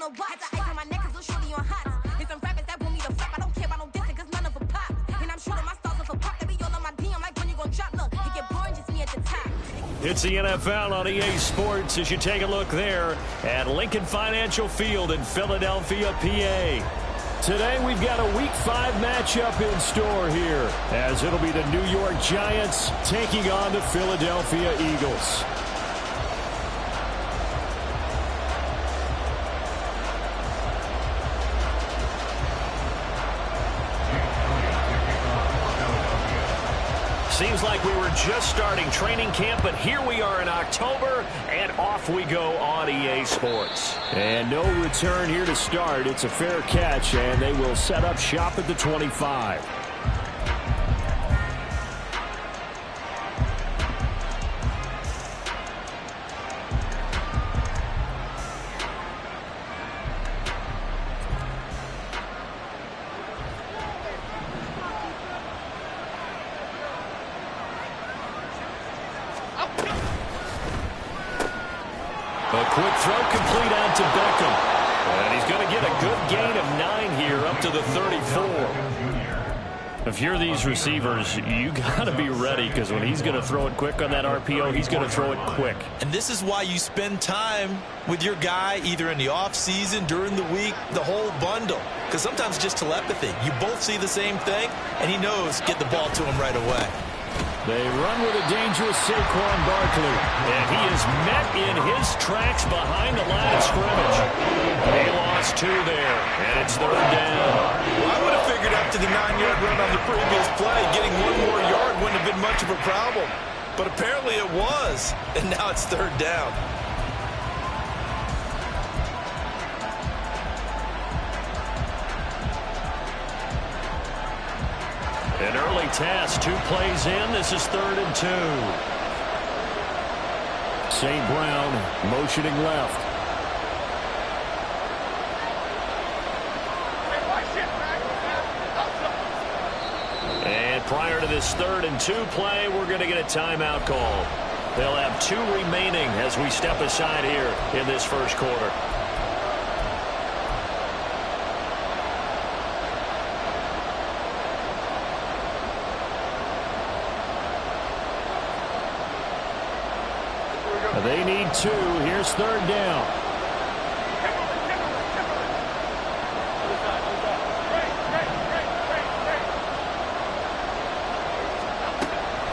the watch. Had the ice on my neck 'cause little shorty on hot. There's some rappers that want me to flop. I don't care about no dissing 'cause none of them pop. And I'm shooting my stars off a pop. They be all on my DM like when you gon' drop. Look, it get boring, just me at the top. It's the NFL on EA Sports as you take a look there at Lincoln Financial Field in Philadelphia, PA. Today we've got a Week 5 matchup in store here as it'll be the New York Giants taking on the Philadelphia Eagles. Seems like we were just starting training camp, but here we are in October, and off we go on EA Sports. And no return here to start. It's a fair catch, and they will set up shop at the 25. A quick throw complete out to Beckham. And he's going to get a good gain of 9 here up to the 34. If you're these receivers, you got to be ready because when he's going to throw it quick on that RPO, he's going to throw it quick. And this is why you spend time with your guy either in the offseason, during the week, the whole bundle. Because sometimes just telepathy. You both see the same thing, and he knows get the ball to him right away. They run with a dangerous Saquon Barkley. And he is met in his tracks behind the line of scrimmage. They lost 2 there, and it's 3rd down. Well, I would have figured after the 9-yard run on the previous play, getting 1 more yard wouldn't have been much of a problem. But apparently it was, and now it's 3rd down. An early task, 2 plays in. This is 3rd and 2. St. Brown motioning left. And prior to this 3rd and 2 play, we're going to get a timeout call. They'll have 2 remaining as we step aside here in this first quarter. They need 2. Here's 3rd down.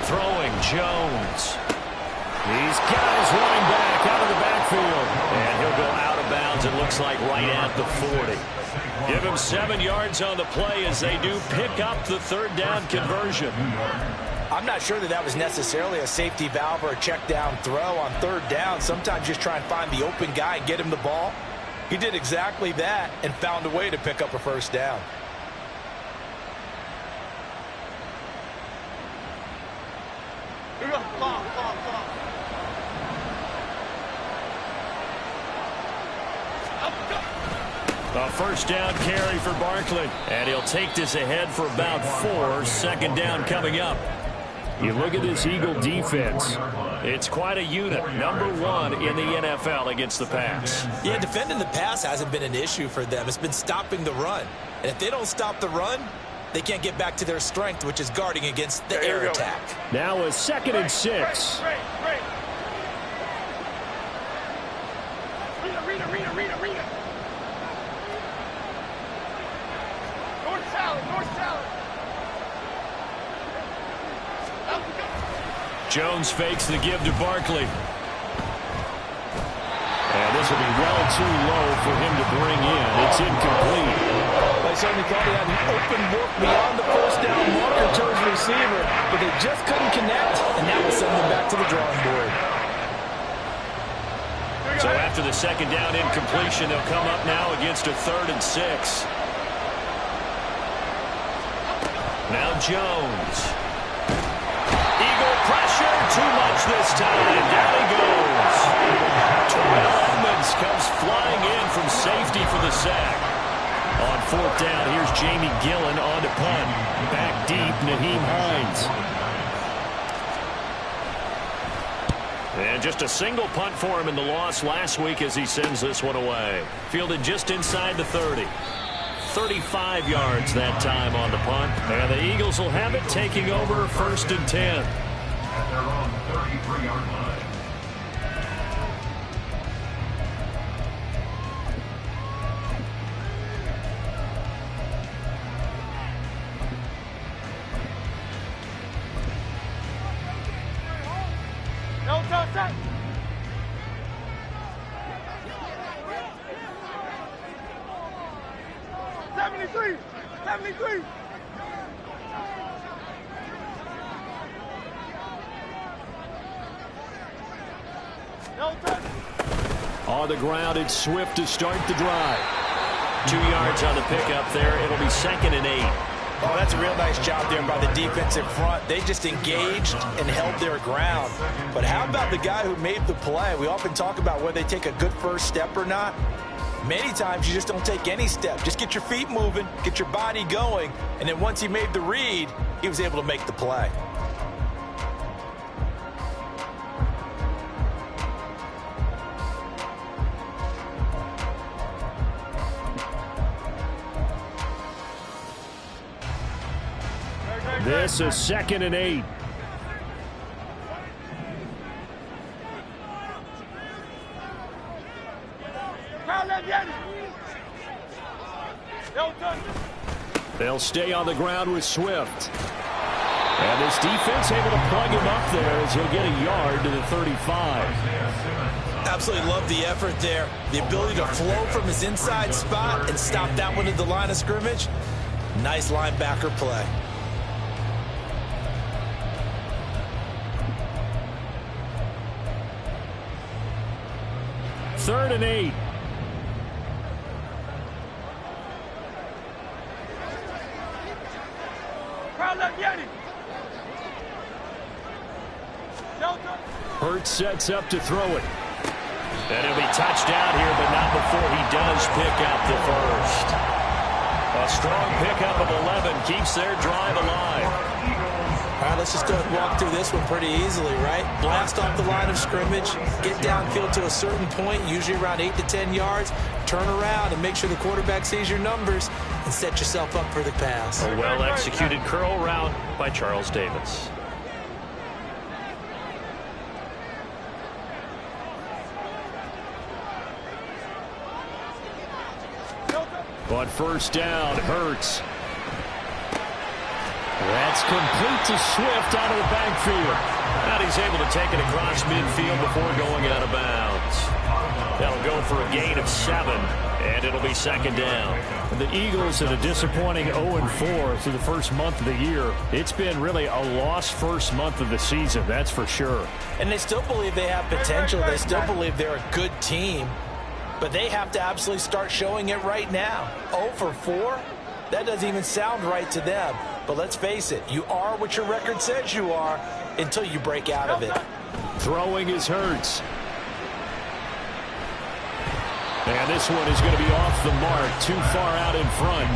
Throwing Jones. He's got his running back out of the backfield. And he'll go out of bounds, it looks like, right at the 40. Give him 7 yards on the play as they do pick up the 3rd down conversion. I'm not sure that was necessarily a safety valve or a check down throw on 3rd down. Sometimes just try and find the open guy and get him the ball. He did exactly that and found a way to pick up a 1st down. Here we go. Come on. A 1st down carry for Barkley. And he'll take this ahead for about 4. 2nd down coming up. You look at this Eagle defense. It's quite a unit. Number 1 in the NFL against the pass. Yeah, defending the pass hasn't been an issue for them. It's been stopping the run. And if they don't stop the run, they can't get back to their strength, which is guarding against the air attack. Now a 2nd and 6. Read. North salad. Jones fakes the give to Barkley. And this will be well too low for him to bring in. It's incomplete. I certainly thought he had an open look beyond the 1st down marker to his receiver, but they just couldn't connect, and that will send them back to the drawing board. So after the 2nd down incompletion, they'll come up now against a 3rd and 6. Now Jones. Eagle pressure, too much this time. Down he goes. Terrell Edmonds comes flying in from safety for the sack. On 4th down, here's Jamie Gillen on to punt. Back deep, Naheem Hines. And just a single punt for him in the loss last week as he sends this one away. Fielded just inside the 30. 35 yards that time on the punt. And the Eagles will have it, taking over 1st and 10. At their own 33-yard line. No touch. 73. 73. No touch. On the ground, it's Swift to start the drive. 2 yards on the pickup there. It'll be 2nd and 8. Oh, that's a real nice job there by the defensive front. They just engaged and held their ground. But how about the guy who made the play? We often talk about whether they take a good first step or not. Many times you just don't take any step. Just get your feet moving, get your body going, and then once he made the read, he was able to make the play. This is 2nd and 8. They'll stay on the ground with Swift. And this defense able to plug him up there as he'll get a yard to the 35. Absolutely love the effort there. The ability to flow from his inside spot and stop that one at the line of scrimmage. Nice linebacker play. Third and 8. Hurts sets up to throw it. And he'll be touched down here, but not before he does pick up the first. A strong pickup of 11 keeps their drive alive. All right, let's just go and walk through this one pretty easily, right? Blast off the line of scrimmage, get downfield to a certain point, usually around 8 to 10 yards, turn around and make sure the quarterback sees your numbers and set yourself up for the pass. A well-executed curl route by Charles Davis. But first down, Hurts. That's complete to Swift out of the backfield. And he's able to take it across midfield before going out of bounds. That'll go for a gain of 7, and it'll be 2nd down. The Eagles had a disappointing 0-4 through the first month of the year. It's been really a lost first month of the season, that's for sure. And they still believe they have potential. They still believe they're a good team. But they have to absolutely start showing it right now. 0-4? That doesn't even sound right to them. But let's face it, you are what your record says you are until you break out of it. Throwing is Hurts. And this one is going to be off the mark, too far out in front.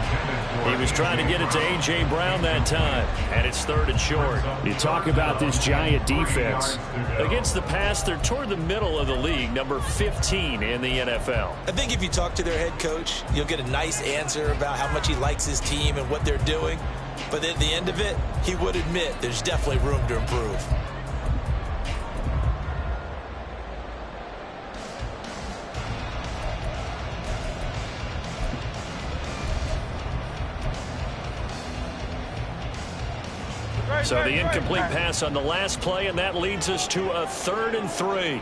He was trying to get it to A.J. Brown that time, and it's 3rd and short. You talk about this giant defense. Against the pass, they're toward the middle of the league, number 15 in the NFL. I think if you talk to their head coach, you'll get a nice answer about how much he likes his team and what they're doing. But at the end of it, he would admit there's definitely room to improve. So the incomplete pass on the last play, and that leads us to a 3rd and 3.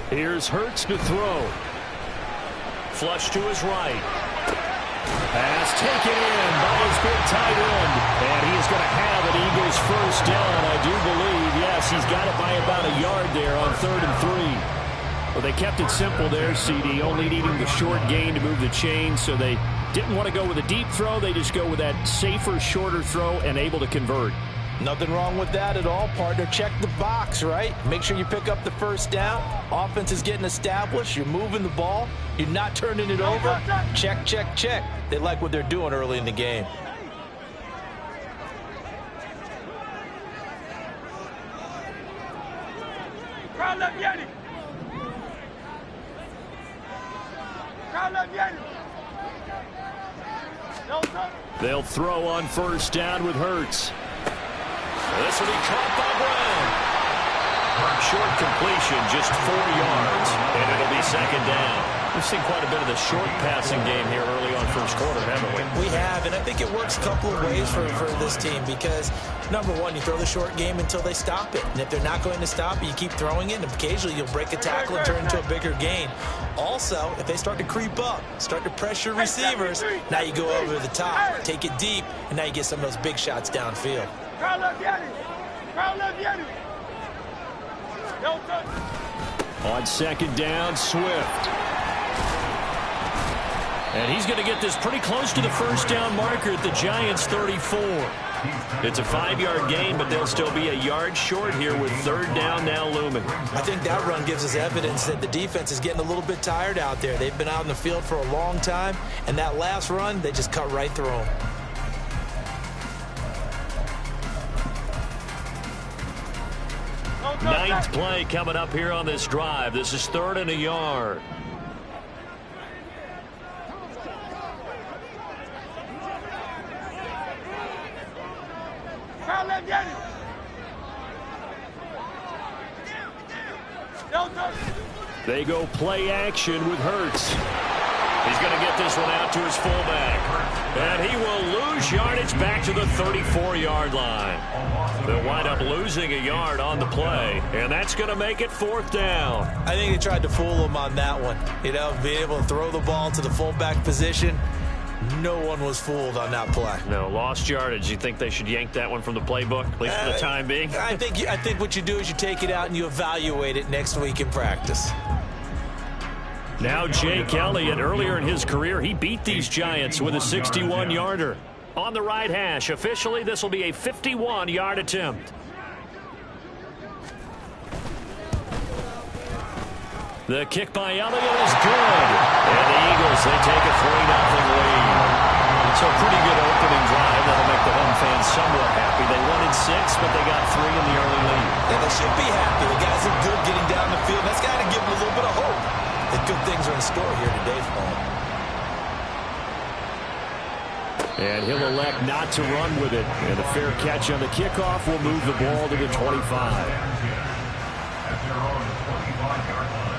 Here's Hurts to throw. Flush to his right. Pass taken in by his big tight end. And he is going to have an Eagles first down, I do believe. Yes, he's got it by about a yard there on 3rd and 3. Well, they kept it simple there, CD, only needing the short gain to move the chain, so they didn't want to go with a deep throw. They just go with that safer, shorter throw and able to convert. Nothing wrong with that at all, partner. Check the box, right? Make sure you pick up the first down. Offense is getting established. You're moving the ball. You're not turning it over. Check, check, check. They like what they're doing early in the game. Crowd left Yeti. Crowd left Yeti. No touch. They'll throw on first down with Hurts. This will be caught by Brown. Short completion, just 4 yards, and it'll be second down. We've seen quite a bit of the short passing game here early on first quarter, haven't we? We have, and I think it works a couple of ways for this team because, number one, you throw the short game until they stop it. And if they're not going to stop it, you keep throwing it, and occasionally you'll break a tackle and turn into a bigger gain. Also, if they start to creep up, start to pressure receivers, now you go over the top, take it deep, and now you get some of those big shots downfield. Crowd left Yeti. Crowd left Yeti. No touch. On second down, Swift. And he's going to get this pretty close to the first down marker at the Giants' 34. It's a 5-yard gain, but they'll still be a yard short here with third down now looming. I think that run gives us evidence that the defense is getting a little bit tired out there. They've been out in the field for a long time, and that last run, they just cut right through them. Ninth play coming up here on this drive. This is 3rd and a yard. Crowd left Yeti. No touch. They go play action with Hurts. He's going to get this one out to his fullback. And he will lose yardage back to the 34-yard line. They'll wind up losing a yard on the play, and that's going to make it 4th down. I think they tried to fool him on that one. You know, being able to throw the ball to the fullback position, no one was fooled on that play. No, lost yardage. You think they should yank that one from the playbook, at least for the time being? I think what you do is you take it out and you evaluate it next week in practice. Now Jake Elliott, earlier in his career, he beat these Giants with a 61-yarder. On the right hash, officially this will be a 51-yard attempt. The kick by Elliott is good. And the Eagles, they take a 3-0 lead. So a pretty good opening drive. That'll make the home fans somewhat happy. They won in 6, but they got 3 in the early lead. Yeah, they should be happy. The guys look good getting down the field. That's got to give them a little bit of hope that good things are in store here today for them. And he'll elect not to run with it. And a fair catch on the kickoff will move the ball to the 25. At their own 25-yard line.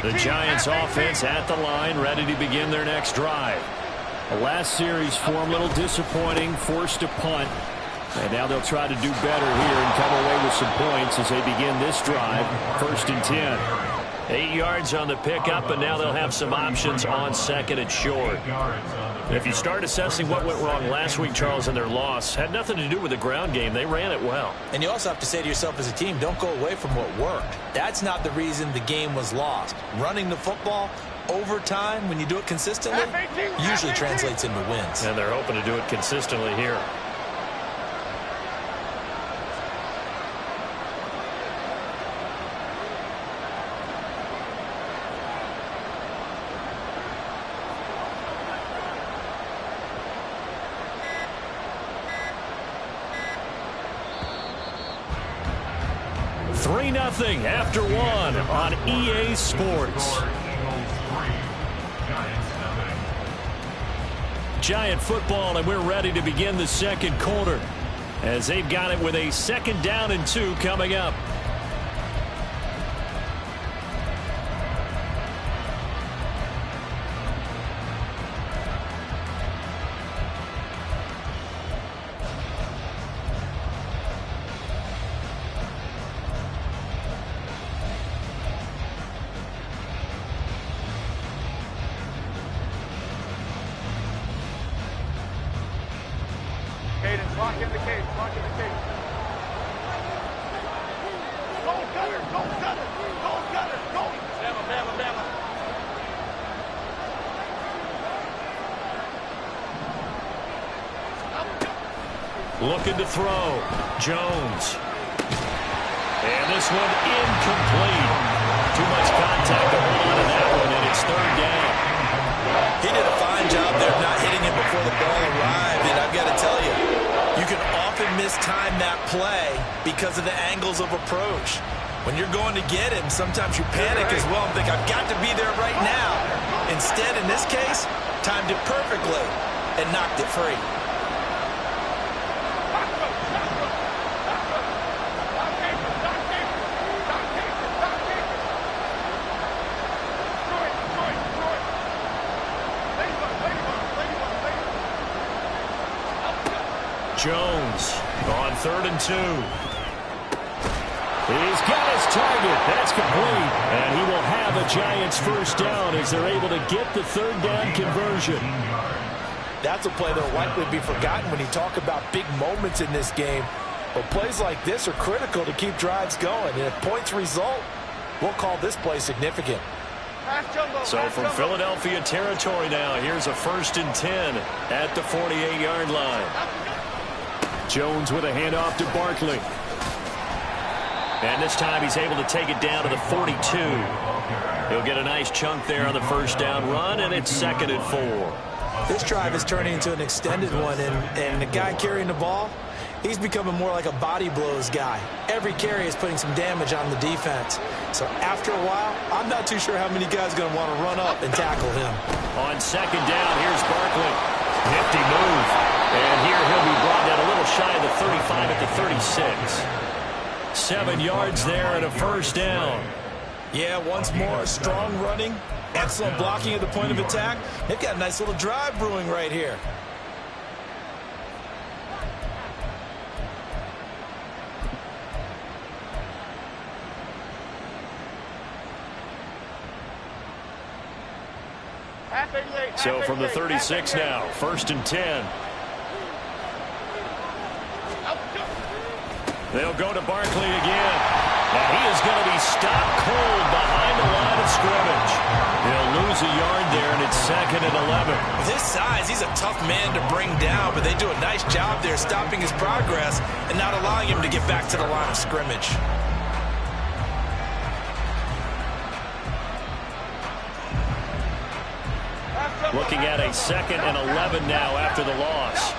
The Giants offense at the line, ready to begin their next drive. The last series for them, a little disappointing, forced a punt. And now they'll try to do better here and come away with some points as they begin this drive. 1st and 10. 8 yards on the pickup, and now they'll have some options on 2nd and short. If you start assessing what went wrong last week, Charles, in their loss, had nothing to do with the ground game. They ran it well. And you also have to say to yourself as a team, don't go away from what worked. That's not the reason the game was lost. Running the football over time, when you do it consistently, usually translates into wins. And they're hoping to do it consistently here. Nothing after 1 on EA Sports. Giant football, and we're ready to begin the 2nd quarter as they've got it with a 2nd down and 2 coming up. Lock in the cage. Lock in the cage. Go, Cutter. Go, Cutter. Go, Cutter. Go. Bama, Bama, Bama. Looking to throw. Jones. And this one incomplete. Too much contact to hold on to that one, and it's 3rd down. He did a fine job there of not hitting it before the ball arrived, and I've got to tell time that play because of the angles of approach. When you're going to get him, sometimes you panic as well and think, I've got to be there right now. Instead, in this case, timed it perfectly and knocked it free. Jones on 3rd and 2. He's got his target. That's complete. And he will have a Giants first down as they're able to get the 3rd down conversion. That's a play that will likely be forgotten when you talk about big moments in this game. But plays like this are critical to keep drives going. And if points result, we'll call this play significant. So from Philadelphia territory now, here's a 1st and 10 at the 48-yard line. Jones with a handoff to Barkley. And this time he's able to take it down to the 42. He'll get a nice chunk there on the first down run, and it's 2nd and 4. This drive is turning into an extended one, and the guy carrying the ball, he's becoming more like a body blows guy. Every carry is putting some damage on the defense. So after a while, I'm not too sure how many guys are going to want to run up and tackle him. On 2nd down, here's Barkley. Nifty move. And here he'll be brought down a little shy of the 35 at the 36. 7 yards there and a first down. Yeah, once more, strong running, excellent blocking at the point of attack. They've got a nice little drive brewing right here. So from the 36 now, 1st and 10. They'll go to Barkley again. And he is going to be stopped cold behind the line of scrimmage. He'll lose a yard there, and it's 2nd and 11. With his size, he's a tough man to bring down, but they do a nice job there stopping his progress and not allowing him to get back to the line of scrimmage. Looking at a 2nd and 11 now after the loss.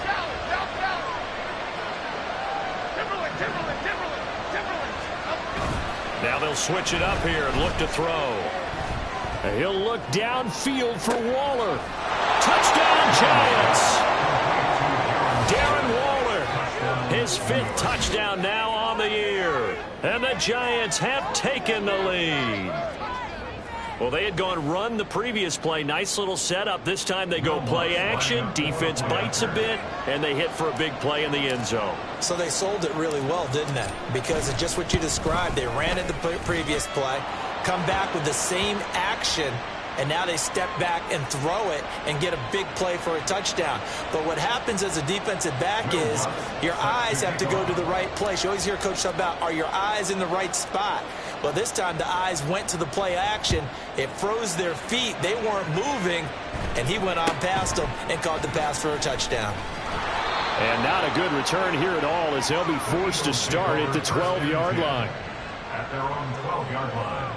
Now they'll switch it up here and look to throw. And he'll look downfield for Waller. Touchdown, Giants! Darren Waller, his 5th touchdown now on the year. And the Giants have taken the lead. Well, they had gone run the previous play. Nice little setup. This time they go play action. Defense bites a bit, and they hit for a big play in the end zone. So they sold it really well, didn't they? Because it's just what you described. They ran it the previous play, come back with the same action, and now they step back and throw it and get a big play for a touchdown. But what happens as a defensive back is your eyes have to go to the right place. You always hear Coach talk about, are your eyes in the right spot? Well, this time the eyes went to the play action. It froze their feet. They weren't moving, and he went on past them and caught the pass for a touchdown. And not a good return here at all as they'll be forced to start at the 12-yard line. At their own 12-yard line.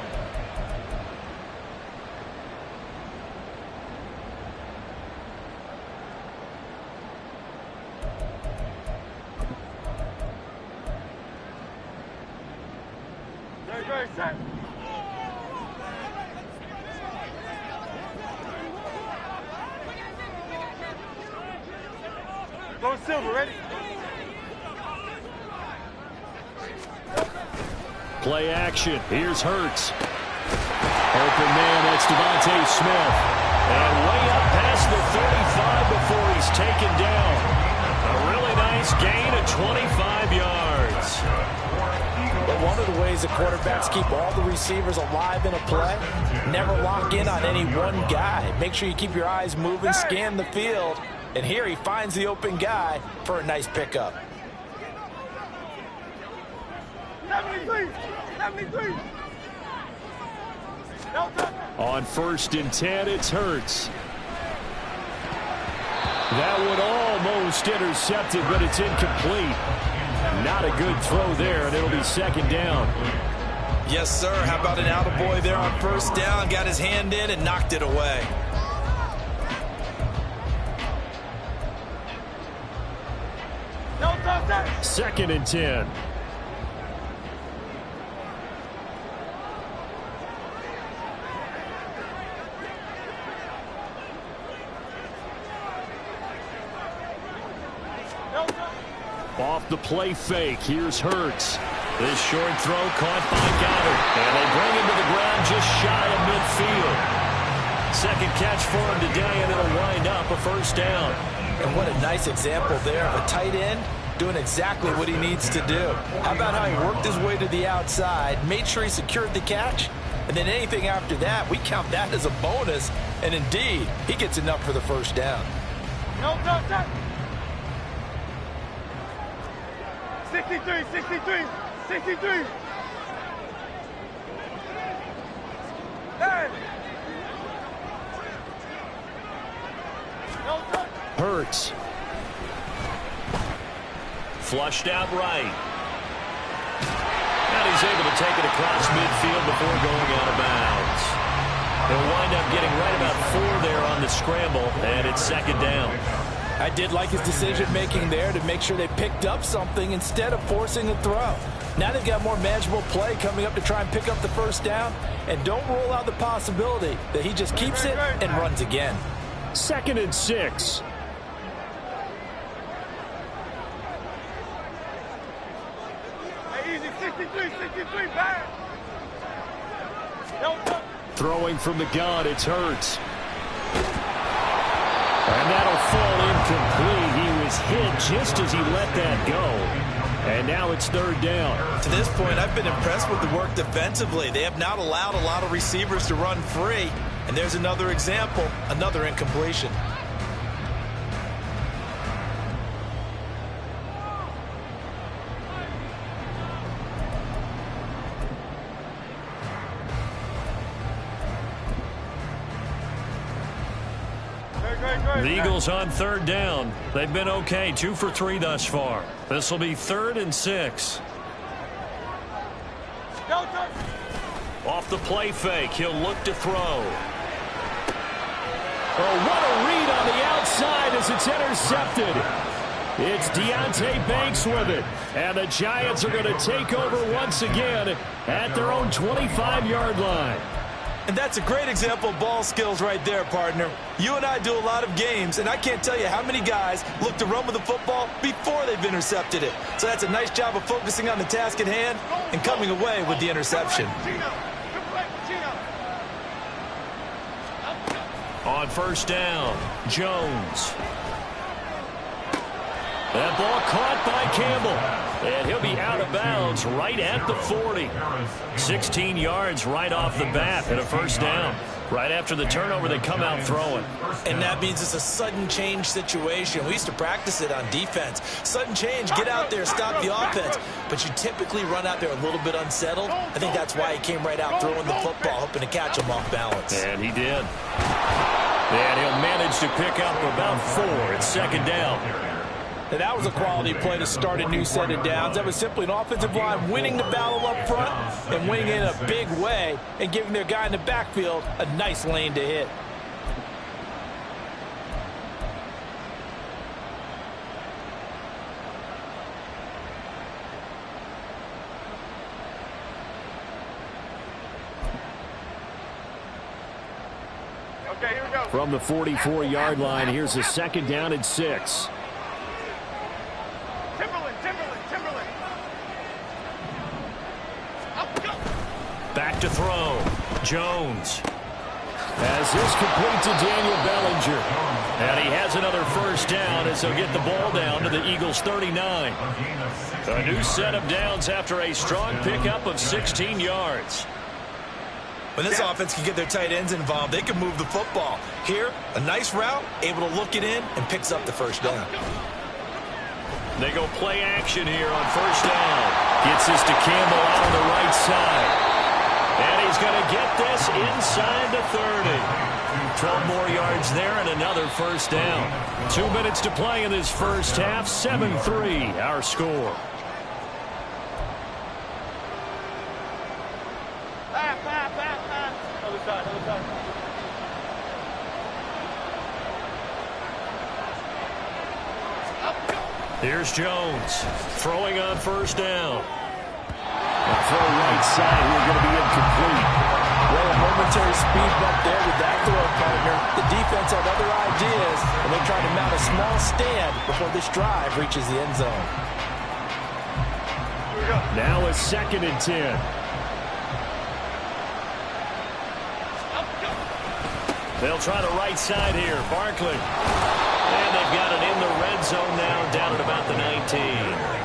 Set. Go Silver, ready? Play action. Here's Hurts. Open man, that's Devontae Smith. And way up past the 35 before he's taken down. A really nice gain of 25 yards. But one of the ways the quarterbacks keep all the receivers alive in a play, never lock in on any one guy. Make sure you keep your eyes moving, scan the field. And here he finds the open guy for a nice pickup. 73. 73. On 1st and 10, it's Hurts. That one almost intercepted, but it's incomplete. Not a good throw there, and it'll be 2nd down. Yes, sir. How about an attaboy there on 1st down? Got his hand in and knocked it away. No 2nd and 10. Off the play fake, here's Hurts. This short throw caught by Goddard. And they bring him to the ground just shy of midfield. Second catch for him today, and it'll wind up a first down. And what a nice example there of a tight end doing exactly what he needs to do. How about how he worked his way to the outside, made sure he secured the catch, and then anything after that, we count that as a bonus. And indeed, he gets enough for the first down. 63, 63, 63. Hurts. Flushed out right. And he's able to take it across midfield before going out of bounds. They'll wind up getting right about 4 there on the scramble, and it's 2nd down. I did like his decision-making there to make sure they picked up something instead of forcing a throw. Now they've got more manageable play coming up to try and pick up the first down, and don't rule out the possibility that he just keeps it and runs again. 2nd and 6. Hey, easy, 63, 63, back. Throwing from the gun, it's Hurts. And that'll fall incomplete. He was hit just as he let that go. And now it's 3rd down. To this point, I've been impressed with the work defensively. They have not allowed a lot of receivers to run free. And there's another example, another incompletion. The Eagles on 3rd down. They've been okay, 2 for 3 thus far. This will be 3rd and 6. Off the play fake, he'll look to throw. Oh, what a read on the outside as it's intercepted. It's Deonte Banks with it. And the Giants are going to take over once again at their own 25-yard line. And that's a great example of ball skills right there, partner. You and I do a lot of games, and I can't tell you how many guys look to run with the football before they've intercepted it. So that's a nice job of focusing on the task at hand and coming away with the interception. On 1st down, Jones. That ball caught by Campbell. And he'll be out of bounds right at the 40. 16 yards right off the bat and a first down. Right after the turnover, they come out throwing. And that means it's a sudden change situation. We used to practice it on defense. Sudden change, get out there, stop the offense. But you typically run out there a little bit unsettled. I think that's why he came right out throwing the football, hoping to catch him off balance. And he did. And he'll manage to pick up about 4. It's 2nd down. And that was a quality play to start a new set of downs. That was simply an offensive line winning the battle up front and winning it in a big way and giving their guy in the backfield a nice lane to hit. Okay, here we go. From the 44-yard line, here's a 2nd down and 6. Back to throw. Jones. As this complete to Daniel Bellinger. And he has another first down as he'll get the ball down to the Eagles' 39. A new set of downs after a strong pickup of 16 yards. When this offense can get their tight ends involved, they can move the football. Here, a nice route, able to look it in, and picks up the first down. They go play action here on 1st down. Gets this to Campbell out on the right side. And he's going to get this inside the 30. 12 more yards there and another first down. 2 minutes to play in this first half. 7-3 our score. Other side, other side. Here's Jones throwing on first down. Throw right side here going to be incomplete. Well, a momentary speed bump there with that throw, partner. The defense had other ideas, and they're trying to mount a small stand before this drive reaches the end zone. Now a 2nd and 10. They'll try the right side here. Barkley. And they've got it in the red zone now, down at about the 19.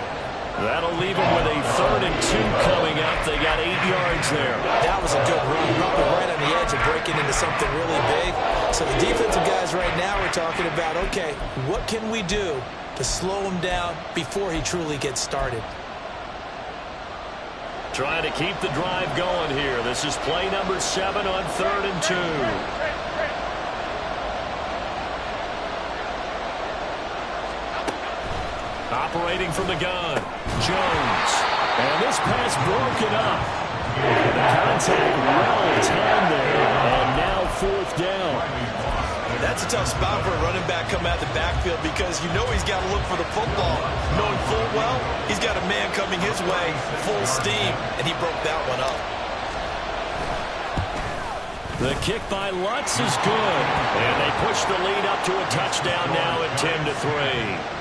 That'll leave them with a 3rd and 2 coming up. They got 8 yards there. That was a good run, probably right on the edge of breaking into something really big. So the defensive guys right now are talking about, okay, what can we do to slow him down before he truly gets started? Trying to keep the drive going here. This is play number 7 on 3rd and 2. Operating from the gun, Jones. And this pass broken up. The contact well timed there. And now 4th down. That's a tough spot for a running back coming out the backfield because you know he's got to look for the football. Knowing full well, he's got a man coming his way, full steam, and he broke that one up. The kick by Lutz is good. And they push the lead up to a touchdown now at 10-3.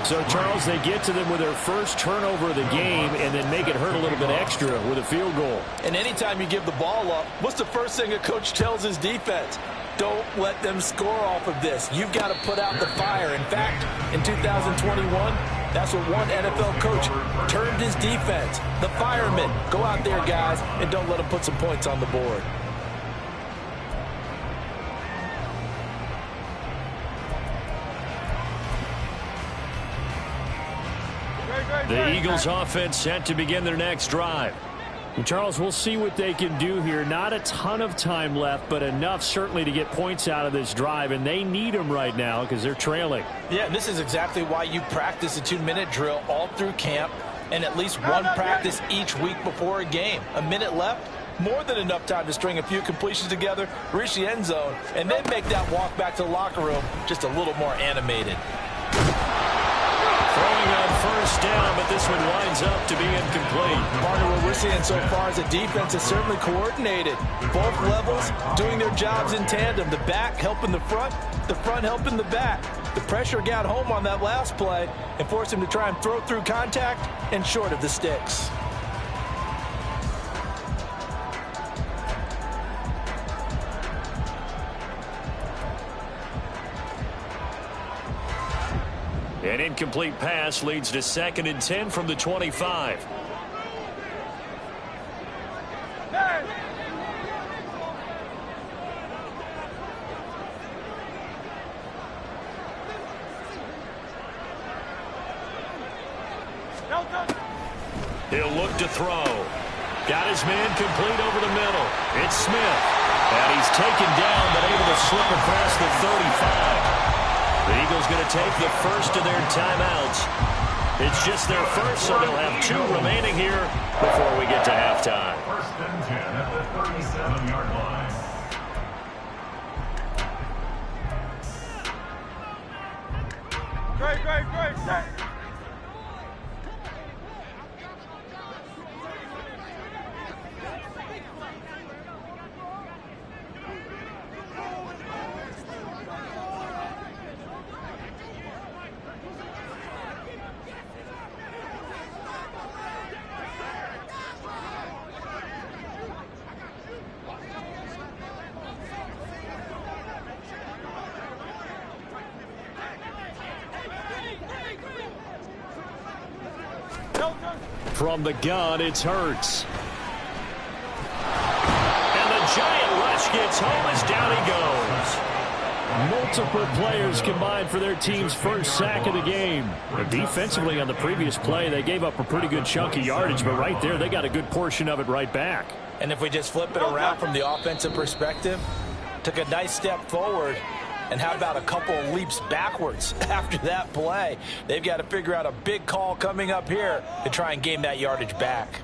So, Charles, they get to them with their first turnover of the game and then make it hurt a little bit extra with a field goal. And anytime you give the ball up, what's the first thing a coach tells his defense? Don't let them score off of this. You've got to put out the fire. In fact, in 2021, that's what one NFL coach termed his defense. The firemen. Go out there, guys, and don't let them put some points on the board. The Eagles offense set to begin their next drive. And Charles, we'll see what they can do here. Not a ton of time left, but enough certainly to get points out of this drive, and they need them right now because they're trailing. Yeah, and this is exactly why you practice a 2-minute drill all through camp and at least one practice each week before a game. A minute left, more than enough time to string a few completions together, reach the end zone, and then make that walk back to the locker room just a little more animated. Throwing on first down, but this one winds up to be incomplete. Partner, what we're seeing so far is the defense is certainly coordinated. Both levels doing their jobs in tandem. The back helping the front helping the back. The pressure got home on that last play and forced him to try and throw through contact and short of the sticks. An incomplete pass leads to 2nd and 10 from the 25. He'll look to throw. Got his man complete over the middle. It's Smith. And he's taken down, but able to slip across the 35. The Eagles going to take the first of their timeouts. It's just their first, so they'll have 2 remaining here before we get to halftime. 1st and 10 at the 37-yard line. Great, set. From the gun, it's Hurts. And the giant rush gets home as down he goes. Multiple players combined for their team's first sack of the game. And defensively on the previous play, they gave up a pretty good chunk of yardage, but right there, they got a good portion of it right back. And if we just flip it around from the offensive perspective, took a nice step forward, and how about a couple of leaps backwards after that play? They've got to figure out a big call coming up here to try and gain that yardage back.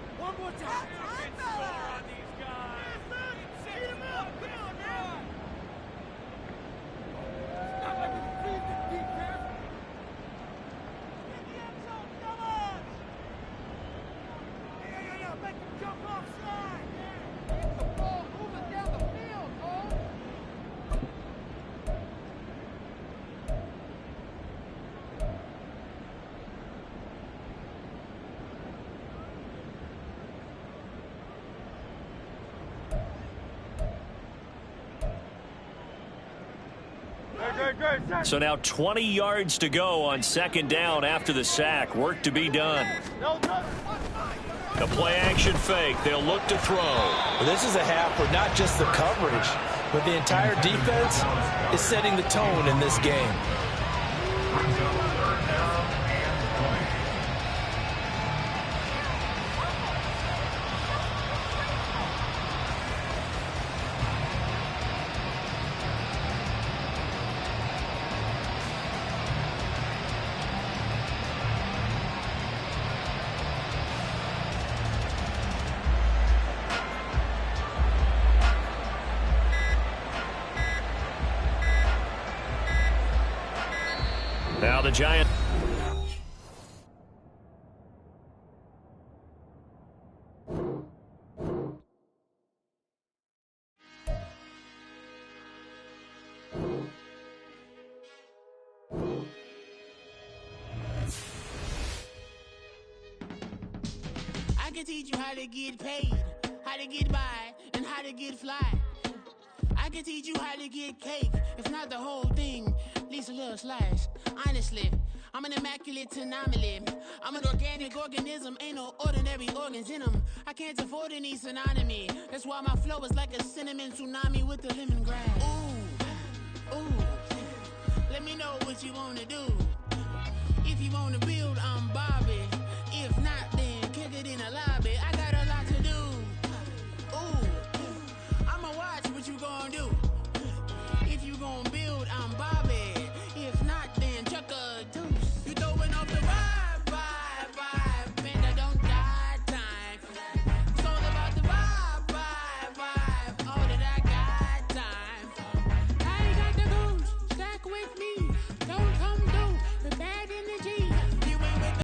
So now 20 yards to go on second down after the sack. Work to be done. The play action fake. They'll look to throw. Well, this is a half where not just the coverage, but the entire defense is setting the tone in this game. Now the Giants. I can teach you how to get paid, how to get by, and how to get fly. I can teach you how to get cake, if not the whole thing, at least a little slice. Honestly, I'm an immaculate anomaly. I'm an organic organism, ain't no ordinary organs in them. I can't afford any synonymy. That's why my flow is like a cinnamon tsunami with the lemongrass. Ooh, ooh, let me know what you wanna do. If you wanna build, I'm Bobby.